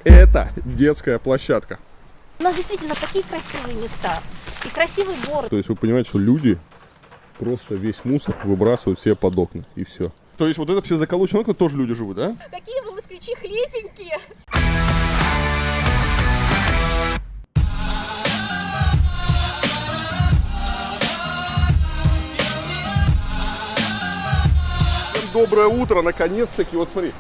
Это детская площадка. У нас действительно такие красивые места и красивый город. То есть вы понимаете, что люди просто весь мусор выбрасывают себе под окна и все. То есть вот это все заколоченные окна тоже люди живут, да? Какие вы москвичи хлипенькие! Доброе утро, наконец-таки. Вот смотри,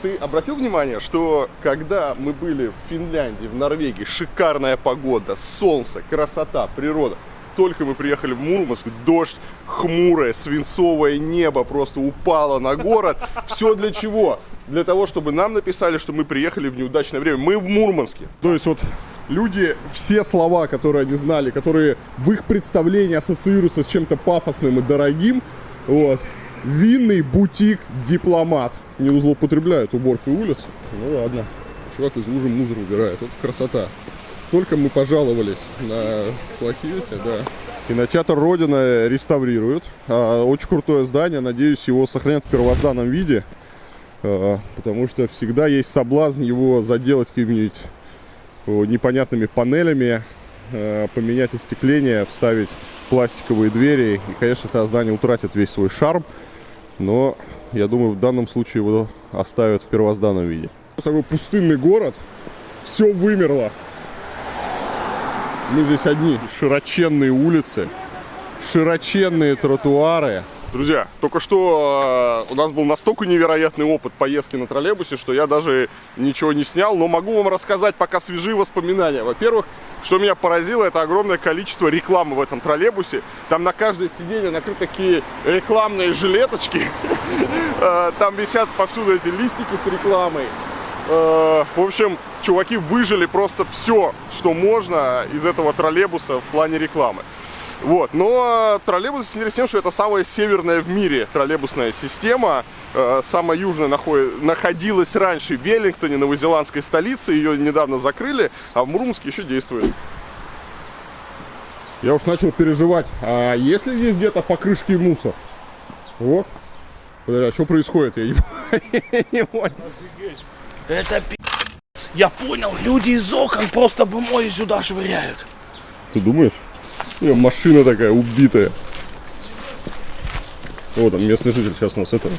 ты обратил внимание, что когда мы были в Финляндии, в Норвегии, шикарная погода, солнце, красота, природа. Только мы приехали в Мурманск, дождь, хмурое, свинцовое небо просто упало на город. Все для чего? Для того, чтобы нам написали, что мы приехали в неудачное время. Мы в Мурманске. То есть вот люди, все слова, которые они знали, которые в их представлении ассоциируются с чем-то пафосным и дорогим, вот. Винный бутик «Дипломат». Не злоупотребляют уборкой улиц. Ну ладно. Чувак из лужи мусор убирает. Вот красота. Только мы пожаловались на плохие, да. Кинотеатр «Родина» реставрируют. Очень крутое здание. Надеюсь, его сохранят в первозданном виде. Потому что всегда есть соблазн его заделать какими-нибудь непонятными панелями, поменять остекление, вставить пластиковые двери. И, конечно, это здание утратит весь свой шарм. Но, я думаю, в данном случае его оставят в первозданном виде. Такой пустынный город. Все вымерло. Мы здесь одни. Широченные улицы, широченные тротуары. Друзья, только что у нас был настолько невероятный опыт поездки на троллейбусе, что я даже ничего не снял, но могу вам рассказать пока свежие воспоминания. Во-первых, что меня поразило, это огромное количество рекламы в этом троллейбусе. Там на каждое сиденье накрыты такие рекламные жилеточки. Там висят повсюду эти листики с рекламой. В общем, чуваки выжили просто все, что можно из этого троллейбуса в плане рекламы. Вот. Но троллейбус интересен тем, что это самая северная в мире троллейбусная система. Самая южная находилась раньше в Веллингтоне, новозеландской столице. Ее недавно закрыли, а в Мурманске еще действует. Я уж начал переживать. А если здесь где-то по крышке мусор? Вот. Подожди, а что происходит? Я не понял. Это пи***ц. Я понял, люди из окон просто помои сюда швыряют. Ты думаешь? Машина такая убитая. Вот там местный житель сейчас у нас это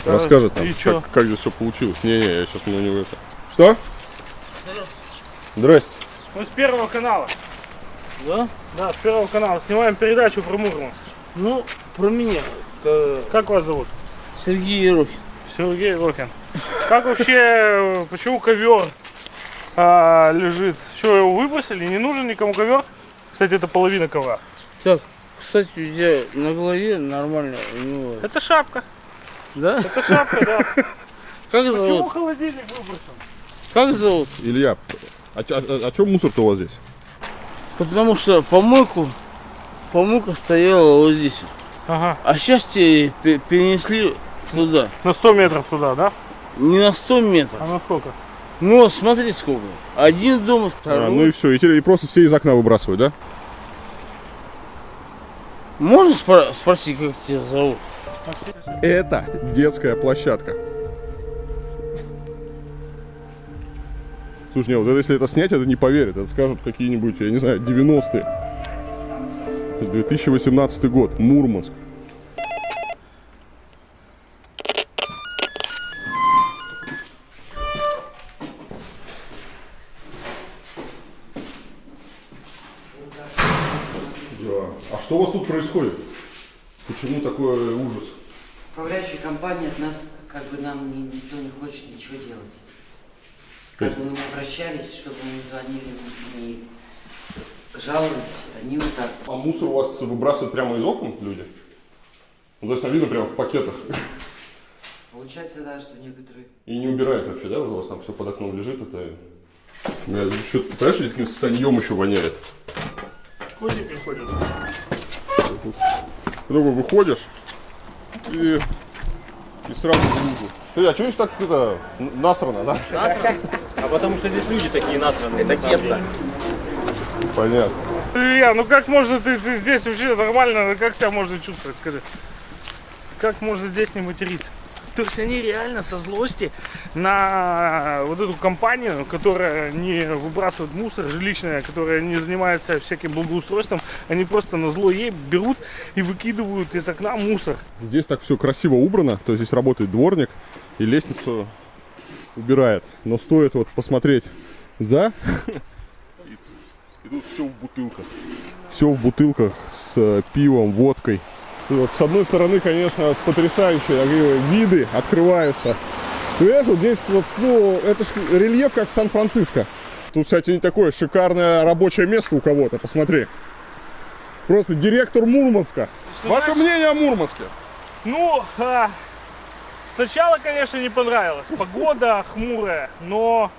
расскажет нам, как здесь все получилось. Не-не, я сейчас на него это. Что? Здрасте. Мы с Первого канала. Да? Да, с Первого канала. Снимаем передачу про Мурманск. Ну, про меня. Как вас зовут? Сергей Ерохин. Сергей Ерохин. Как вообще, почему ковер лежит? Что, его выбросили? Не нужен никому ковер? Кстати, это половина ковра. Так, кстати, у тебя на голове нормально у него. Это шапка. Да? Это шапка, да. Как Почему зовут? холодильник выброшен? Как зовут? Илья, а что мусор-то у вас здесь? Потому что помойка стояла вот здесь. Ага. А сейчас тебе перенесли туда. На 100 метров туда, да? Не на 100 метров. А на сколько? Ну, смотри сколько. Один дом, второй. Ну и все, и просто все из окна выбрасывают, да? Можно спросить, как тебя зовут? Это детская площадка. Слушай, не, вот это, если это снять, это не поверят. Это скажут какие-нибудь, я не знаю, 90-е. 2018 год, Мурманск. А что у вас тут происходит? Почему такой ужас? Управляющая компания от нас, как бы нам никто не хочет ничего делать. Как бы мы не обращались, чтобы мы не звонили, не жаловались, они вот так. А мусор у вас выбрасывают прямо из окон люди? Ну, то есть там видно прямо в пакетах. Получается, да, что некоторые... И не убирают вообще, да? У вас там все под окном лежит, это... Понимаешь, здесь каким-то саньем еще воняет. Кони приходят. Ты такой выходишь и сразу в лужу. А что здесь так это насрано, да? А потому что здесь люди такие насранные. Это гетто. Понятно. Илья, ну как можно ты здесь вообще нормально, как себя можно чувствовать, скажи? Как можно здесь не материться? То есть они реально со злости на вот эту компанию, которая не выбрасывает мусор, жилищная, которая не занимается всяким благоустройством, они просто на зло ей берут и выкидывают из окна мусор. Здесь так все красиво убрано, то есть здесь работает дворник и лестницу убирает. Но стоит вот посмотреть за... И тут все в бутылках. Все в бутылках с пивом, водкой. И вот с одной стороны, конечно, потрясающие виды открываются. Ты видишь, вот здесь вот, ну, это ж рельеф, как в Сан-Франциско. Тут, кстати, не такое шикарное рабочее место у кого-то, посмотри. Просто директор Мурманска. Ваше мнение о Мурманске? Ну, сначала, конечно, не понравилось. Погода хмурая, но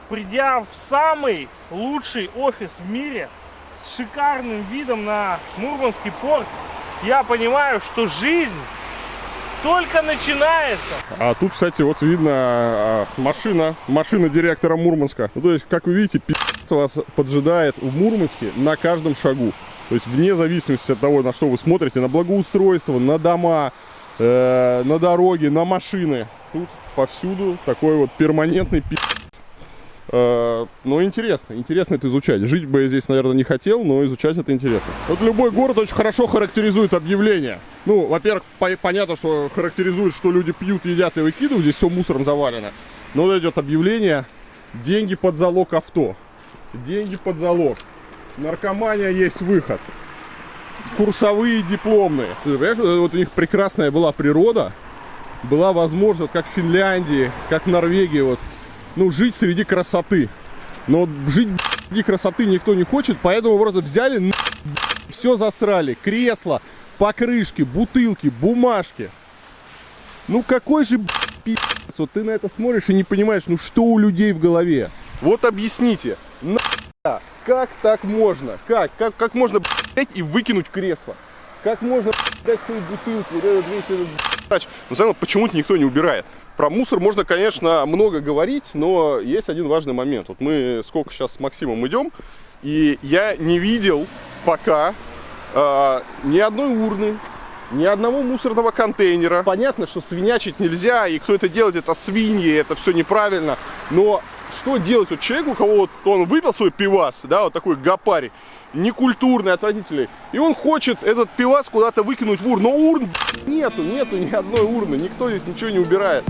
придя в самый лучший офис в мире с шикарным видом на Мурманский порт, я понимаю, что жизнь только начинается. А тут, кстати, вот видно машина директора Мурманска. Ну, то есть, как вы видите, пи***ц вас поджидает в Мурманске на каждом шагу. То есть, вне зависимости от того, на что вы смотрите, на благоустройство, на дома, на дороги, на машины. Тут повсюду такой вот перманентный пи***ц. Но интересно это изучать. Жить бы я здесь, наверное, не хотел, но изучать это интересно. Вот любой город очень хорошо характеризует объявления. Ну, во-первых, понятно, что характеризует, что люди пьют, едят и выкидывают. Здесь все мусором завалено. Но вот идет объявление: деньги под залог авто. Деньги под залог. Наркомания есть выход. Курсовые, дипломные. Ты понимаешь, вот у них прекрасная была природа. Была возможность, как в Финляндии, как в Норвегии, вот, ну, жить среди красоты. Но жить среди красоты никто не хочет, поэтому просто взяли, все засрали. Кресла, покрышки, бутылки, бумажки. Ну какой же пи***ц. Вот ты на это смотришь и не понимаешь, ну что у людей в голове. Вот объясните, как так можно? Как можно блять и выкинуть кресло? Как можно дать свои бутылки? Ну, почему-то никто не убирает. Про мусор можно, конечно, много говорить, но есть один важный момент. Вот мы сколько сейчас с Максимом идем, и я не видел пока ни одной урны, ни одного мусорного контейнера. Понятно, что свинячить нельзя, и кто это делает, это свиньи, это все неправильно. Но что делать вот человеку, у кого вот он выпил свой пивас, да, вот такой гопарь, некультурный, отвратительный, и он хочет этот пивас куда-то выкинуть в урну. Но урн нету ни одной урны, никто здесь ничего не убирает.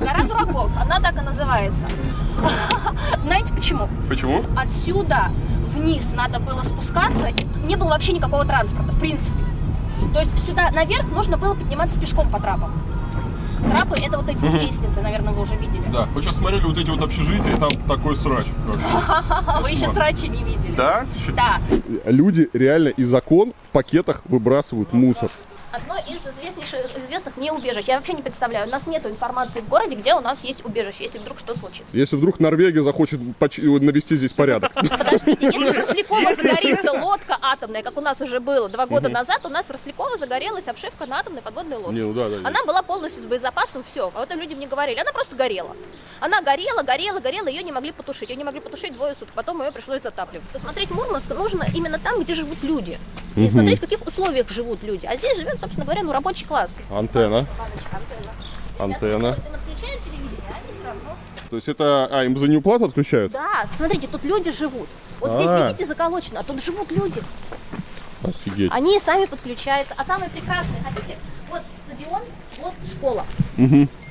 Гора дураков, она так и называется. Знаете почему? Почему? Отсюда вниз надо было спускаться, и не было вообще никакого транспорта, в принципе. То есть сюда наверх нужно было подниматься пешком по трапам. Трапы — это вот эти лестницы, наверное, вы уже видели. Да, вы сейчас смотрели вот эти вот общежития, там такой срач. Вы еще срачи не видели. Да? Да. Люди реально и закон в пакетах выбрасывают мусор. Одно из известных мне убежищ. Я вообще не представляю, у нас нет информации в городе, где у нас есть убежище, если вдруг что случится. Если вдруг Норвегия захочет навести здесь порядок. Подождите, если в Рослякова загорится лодка атомная, как у нас уже было 2 года назад, у нас в Рослякова загорелась обшивка на атомной подводной лодке. Ну да. Она была полностью с боезапасом, все. А вот люди мне говорили, она просто горела. Она горела, ее не могли потушить. Ее не могли потушить 2 суток, потом ее пришлось затапливать. Посмотреть Мурманск нужно именно там, где живут люди. И смотреть, в каких условиях живут люди. А здесь живет, собственно говоря, рабочий класс. Антенна. Им отключают телевидение, а они все равно. То есть это... им за неуплату отключают? Да, смотрите, тут люди живут. Вот здесь, видите, заколочено, а тут живут люди. Офигеть. Они сами подключаются. А самое прекрасное, хотите, вот стадион, вот школа.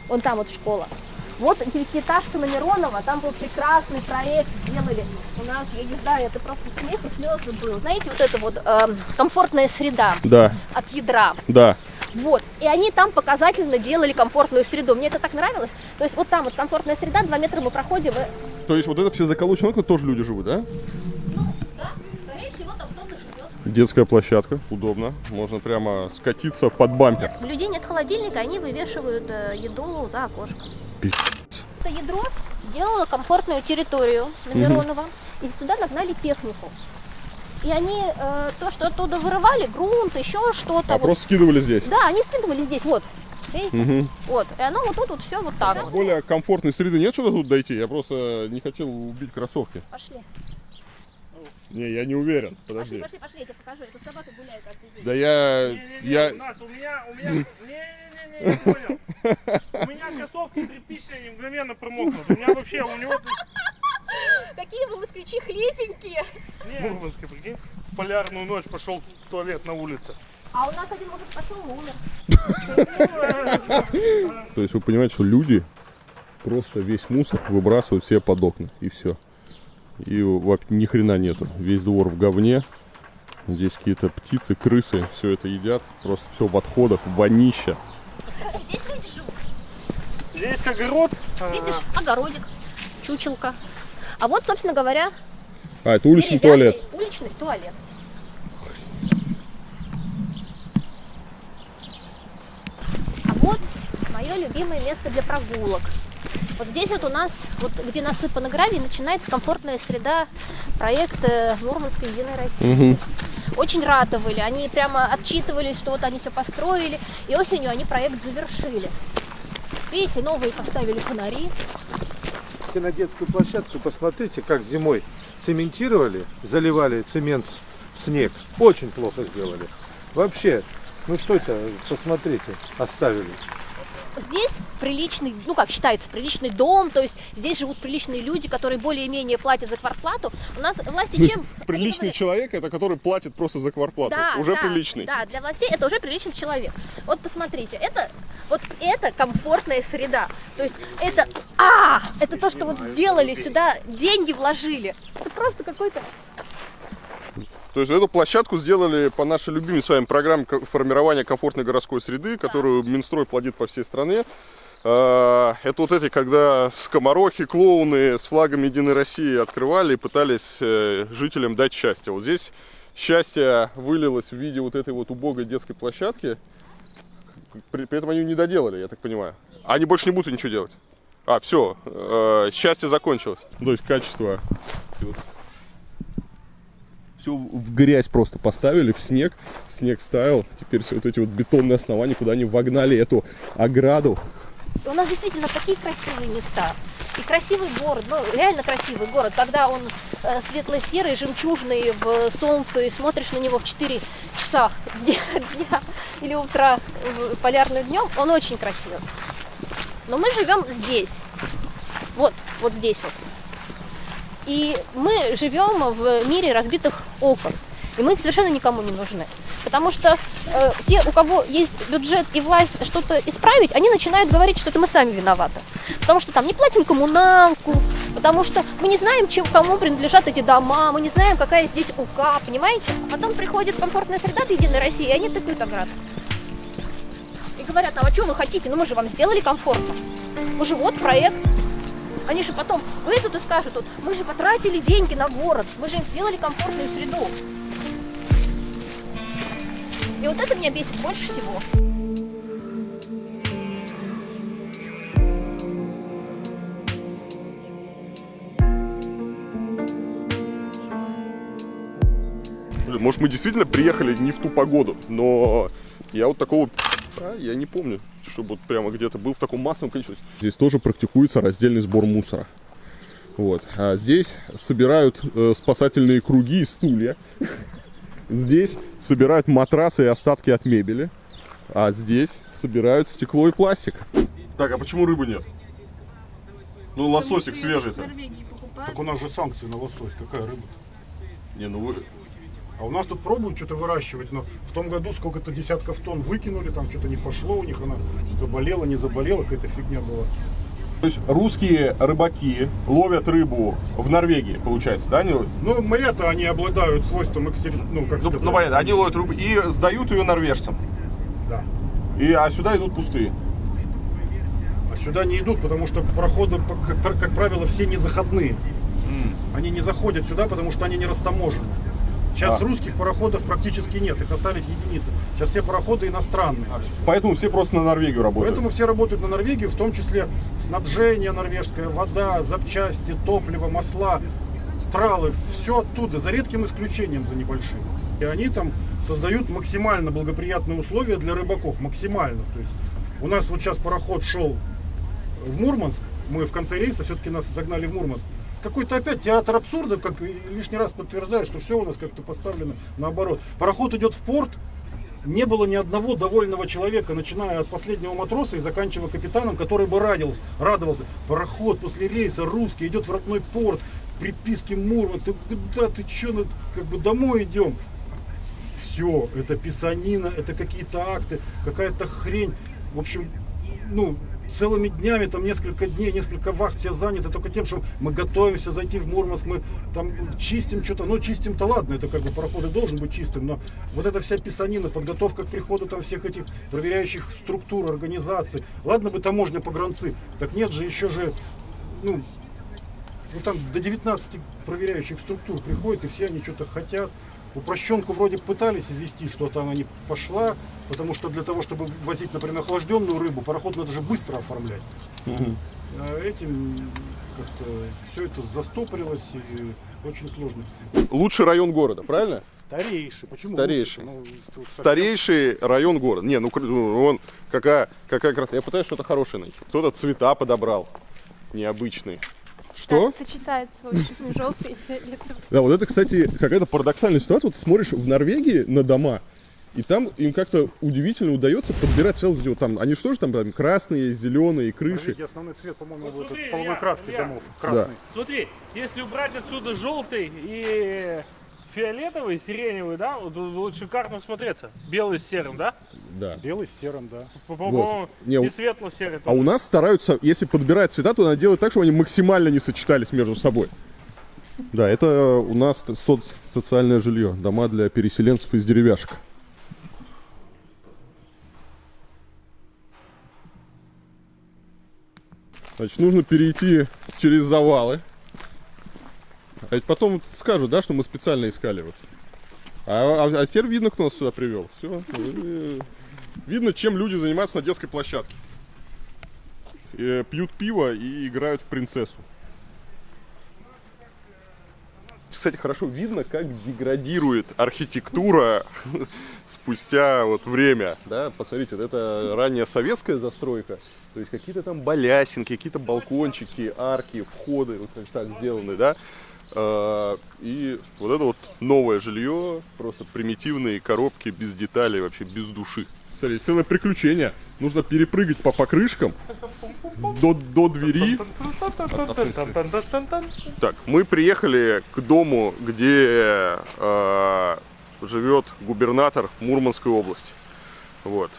Вон там вот школа. Вот 9-этажка на Миронова, там был прекрасный проект, сделали у нас, я не знаю, это просто смех и слезы был. Знаете, вот это вот комфортная среда от ядра. Да. Вот, и они там показательно делали комфортную среду. Мне это так нравилось. То есть вот там вот комфортная среда, 2 метра мы проходим. То есть вот это все заколочено окна, тоже люди живут, да? Ну, да, скорее всего, там кто-то живет. Детская площадка, удобно. Можно прямо скатиться под бампер. Нет, у людей нет холодильника, они вывешивают еду за окошко. Это ядро делало комфортную территорию на Миронова, и сюда нагнали технику. И они то, что оттуда вырывали, грунт, еще что-то. Просто скидывали здесь? Да, они скидывали здесь, вот. Видите? Вот. И оно вот тут вот все вот так вот. Более комфортной среды нет, что тут дойти? Я просто не хотел убить кроссовки. Пошли. Не, я не уверен. Подожди. Пошли, я тебе покажу. Эта собака гуляет каждый день. Да У нас, у меня, не, я понял. У меня кроссовки тряпичные мгновенно промокнут. У меня вообще, у него... Какие вы москвичи хлипенькие. Мурманский, прикинь, в полярную ночь пошел в туалет на улице. А у нас один мужик пошел и умер. То есть вы понимаете, что люди просто весь мусор выбрасывают себе под окна. И все. И ни хрена нету. Весь двор в говне. Здесь какие-то птицы, крысы. Все это едят. Просто все в отходах, вонища. Здесь люди живут. Здесь огород. Видишь, огородик, чучелка. А вот, собственно говоря, А, это уличный деревянный туалет. уличный туалет. А вот мое любимое место для прогулок. Вот здесь вот у нас, вот где насыпано гравий, начинается комфортная среда проекта Мурманской Единой России. Очень ратовали, они прямо отчитывались, что вот они все построили, и осенью они проект завершили. Видите, новые поставили фонари. На детскую площадку посмотрите, как зимой цементировали, заливали цемент в снег. Очень плохо сделали. Вообще, ну что это, посмотрите, оставили. Здесь приличный, ну как считается, приличный дом, то есть здесь живут приличные люди, которые более-менее платят за квартплату. У нас власти То есть чем... приличный человек, это который платит просто за квартплату. Да, Уже да, приличный. Да, для властей это уже приличный человек. Вот посмотрите, это комфортная среда. То есть это то, что вот сделали сюда, деньги вложили. Это просто какой-то... То есть эту площадку сделали по нашей любимой с вами программе формирования комфортной городской среды, которую Минстрой плодит по всей стране. Это вот эти, когда скоморохи, клоуны с флагом Единой России открывали и пытались жителям дать счастье. Вот здесь счастье вылилось в виде вот этой вот убогой детской площадки. При этом они ее не доделали, я так понимаю. Они больше не будут ничего делать. Все, счастье закончилось. То есть качество... Все в грязь просто поставили, в снег. Снег стаял. Теперь все вот эти вот бетонные основания, куда они вогнали эту ограду. У нас действительно такие красивые места. И красивый город, ну реально красивый город. Когда он светло-серый, жемчужный в солнце, и смотришь на него в 4 часа дня или утра полярным днем, он очень красивый. Но мы живем здесь. Вот здесь вот. И мы живем в мире разбитых окон. И мы совершенно никому не нужны. Потому что те, у кого есть бюджет и власть что-то исправить, они начинают говорить, что это мы сами виноваты. Потому что там не платим коммуналку, потому что мы не знаем, кому принадлежат эти дома, мы не знаем, какая здесь УК, понимаете? А потом приходит комфортная среда Единой России, и они тыкают ограду. И говорят, а что вы хотите? Ну мы же вам сделали комфортно. Мы же вот проект. Они же потом выйдут и скажут, вот, мы же потратили деньги на город, мы же им сделали комфортную среду. И вот это меня бесит больше всего. Может, мы действительно приехали не в ту погоду, но я вот такого я не помню, чтобы вот прямо где-то был в таком массовом количестве. Здесь тоже практикуется раздельный сбор мусора. Вот. А здесь собирают спасательные круги и стулья. Здесь собирают матрасы и остатки от мебели. А здесь собирают стекло и пластик. Так, а почему рыбы нет? Ну, лососик свежий-то. Так у нас же санкции на лосось. Какая рыба-то? Не, ну вы... А у нас тут пробуют что-то выращивать, но в том году сколько-то десятков тонн выкинули, там что-то не пошло у них, она заболела, не заболела, какая-то фигня была. То есть русские рыбаки ловят рыбу в Норвегии, получается, да? Ну, моря-то они обладают свойством Ну, понятно, они ловят рыбу и сдают ее норвежцам. Да. А сюда идут пустые. А сюда не идут, потому что проходы, как правило, все незаходные. Они не заходят сюда, потому что они не растаможены. Сейчас русских пароходов практически нет, их остались единицы. Сейчас все пароходы иностранные. Поэтому все просто на Норвегию работают. Поэтому все работают на Норвегию, в том числе снабжение норвежское, вода, запчасти, топливо, масла, тралы, все оттуда, за редким исключением, за небольшим. И они там создают максимально благоприятные условия для рыбаков, максимально. То есть У нас вот сейчас пароход шел в Мурманск, мы в конце рейса все-таки нас загнали в Мурманск. Какой-то опять театр абсурда, как лишний раз подтверждает, что все у нас как-то поставлено наоборот. Пароход идет в порт, не было ни одного довольного человека, начиная от последнего матроса и заканчивая капитаном, который бы радовался. Пароход после рейса русский идет в родной порт, приписки Мурманск, ты куда, ты че, как бы домой идем. Все, это писанина, это какие-то акты, какая-то хрень. В общем, ну, целыми днями, там несколько дней, несколько вахт все заняты только тем, что мы готовимся зайти в Мурманск, мы там чистим что-то, ну чистим-то ладно, это как бы пароход и должен быть чистым, но вот эта вся писанина, подготовка к приходу там всех этих проверяющих структур, организаций, ладно бы таможня, погранцы, так нет же, еще же, ну там до 19 проверяющих структур приходит, и все они что-то хотят. Упрощенку вроде пытались ввести, что-то она не пошла, потому что для того, чтобы возить, например, охлажденную рыбу, пароход надо же быстро оформлять. А этим как-то все это застопорилось и очень сложно. Лучший район города, правильно? Старейший. Почему? Старейший. Ну, Старейший район города. Не, ну он какая красота. Я пытаюсь что-то хорошее найти. Кто-то цвета подобрал необычные. Что? Да, сочетается очень желтый и фиолетовый. Да, вот это, кстати, какая-то парадоксальная ситуация. Вот ты смотришь в Норвегии на дома, и там им как-то удивительно удается подбирать цвет. Вот там, они что же там красные, зеленые, крыши. Основной цвет, по-моему, Вот смотри, половой Илья, краски Илья. домов. Красный. Смотри, если убрать отсюда желтый и фиолетовый, сиреневый, да, вот шикарно смотреться. Белый с серым, да? Да. Белый с серым, да. По-моему, Не, и светло-серый. А у нас стараются, если подбирать цвета, то надо делать так, чтобы они максимально не сочетались между собой. Да, это у нас социальное жилье, дома для переселенцев из деревяшек. Значит, нужно перейти через завалы. А ведь потом скажут, да, что мы специально искали. Вот. А теперь видно, кто нас сюда привел. Все. Видно, чем люди занимаются на детской площадке. Пьют пиво и играют в принцессу. Кстати, хорошо видно, как деградирует архитектура спустя вот время. Да? Посмотрите, вот это ранняя советская застройка. То есть какие-то там балясинки, какие-то балкончики, арки, входы, вот кстати, так сделаны, да. И вот это вот новое жилье, просто примитивные коробки без деталей, вообще без души. Смотри, целое приключение. Нужно перепрыгать по покрышкам до двери. Так, мы приехали к дому, где живет губернатор Мурманской области. Вот.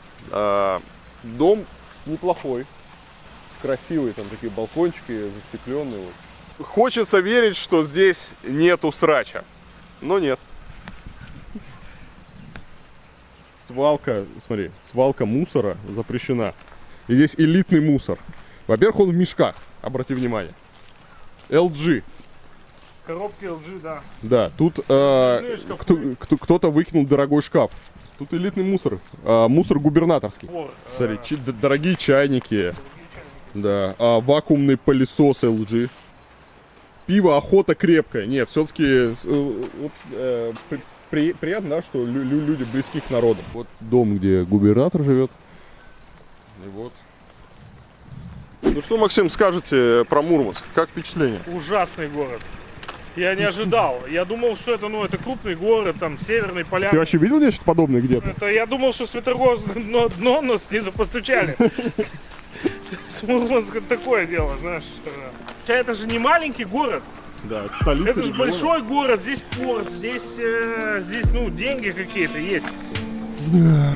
Дом неплохой, красивый, там такие балкончики застекленные. Вот. Хочется верить, что здесь нету срача, но нет. Свалка, смотри, свалка мусора запрещена. И здесь элитный мусор. Во-первых, он в мешках, обрати внимание. LG. Коробки LG, да. Да, тут кто-то выкинул дорогой шкаф. Тут элитный мусор. Мусор губернаторский. Смотри, дорогие чайники. Да, вакуумный пылесос LG. Пиво охота крепкое. Не, все-таки приятно, да, что люди близки к народу. Вот дом, где губернатор живет. И вот. Ну что, Максим, скажете про Мурманск? Как впечатление? Ужасный город. Я не ожидал. Я думал, что это крупный город, там, Северный Полян. Ты вообще видел нечто подобное где-то? Я думал, что Светогорск дно нас не постучали. С Мурманском такое дело, знаешь. Это же не маленький город. Да, это столица. Это же большой город, здесь порт, здесь деньги какие-то есть. Да.